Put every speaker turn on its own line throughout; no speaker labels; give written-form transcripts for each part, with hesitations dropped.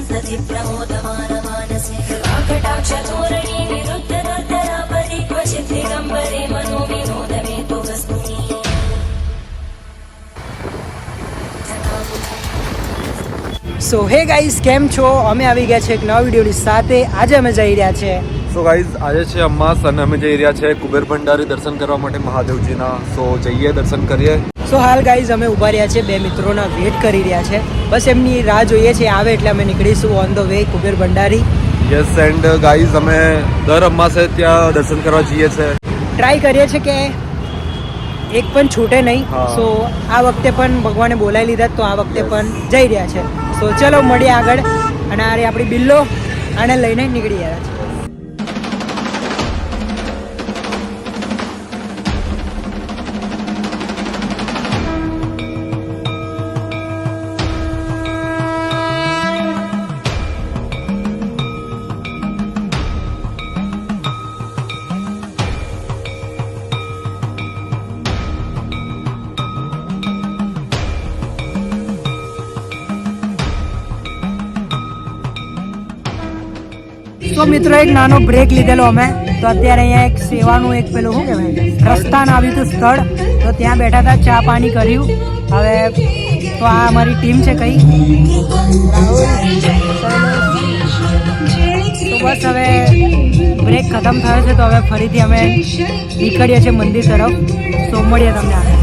સો હે ગાઈસ, કેમ છો? અમે આવી ગયા છે એક નવા વિડીયોની સાથે. આજે અમે જઈ રહ્યા છે.
સો ગાઈઝ, આજે છે અમાસ અને અમે જઈ રહ્યા છે કુબેર ભંડારી દર્શન કરવા માટે મહાદેવજીના. સો જઈએ, દર્શન કરીએ.
સો હાલ ગાઈઝ અમે ઊભા રહ્યા છે, બે મિત્રોના વેટ કરી રહ્યા છે. બસ એમની રાહ જોઈએ છે, આવે એટલે અમે નીકળીશું on the way Kuber Bhandari.
Yes, and guys અમે દર અમાસે ત્યાં દર્શન કરવા જઈએ છીએ.
ટ્રાય કરીએ છીએ કે એક પણ છૂટે નહીં. સો આ વખતે પણ ભગવાને બોલાવી લીધા, તો આ વખતે પણ જઈ રહ્યા છે. સો ચલો મળીએ આગળ. અને આ આપણી બિલ્લો આને લઈને નીકળી રહ્યા છે. તો મિત્રો એક નાનો બ્રેક લીધેલો અમે, તો અત્યારે અહીંયા એક સેવાનું એક પેલું શું કહેવાય પ્રસ્થાન આવ્યું હતું સ્થળ, તો ત્યાં બેઠા હતા, ચા પાણી કર્યું. હવે તો આ અમારી ટીમ છે કઈ, તો બસ હવે બ્રેક ખતમ થયો છે, તો હવે ફરીથી અમે નીકળીએ છીએ મંદિર તરફ. તો મળીએ તમને આગળ.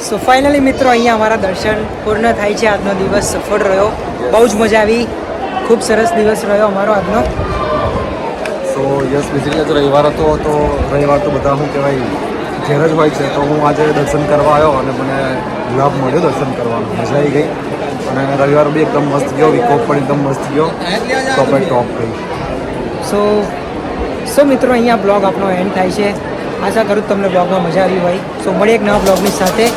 સો ફાઇનલી મિત્રો અહીંયા અમારા દર્શન પૂર્ણ થાય છે. આજનો દિવસ સફળ રહ્યો, બહુ જ મજા આવી, ખૂબ સરસ દિવસ રહ્યો અમારો આજનો.
સો યસ, બેઝિકલી આજે રવિવાર હતો, તો રવિવાર તો બધા શું કહેવાય ઘેર જ હોય છે. તો હું આજે દર્શન કરવા આવ્યો અને મને લાભ મળ્યો દર્શન કરવાનો, મજા આવી ગઈ. અને રવિવાર બી એકદમ મસ્ત ગયો, વીક ઓફ પણ એકદમ મસ્ત ગયો, ટોપે ટોપ ગઈ.
સો મિત્રો અહીંયા બ્લોગ આપણો એન્ડ થાય છે. આશા કરું તમને બ્લોગમાં મજા આવી હોય. સો મળીએ એક નવા બ્લોગની સાથે.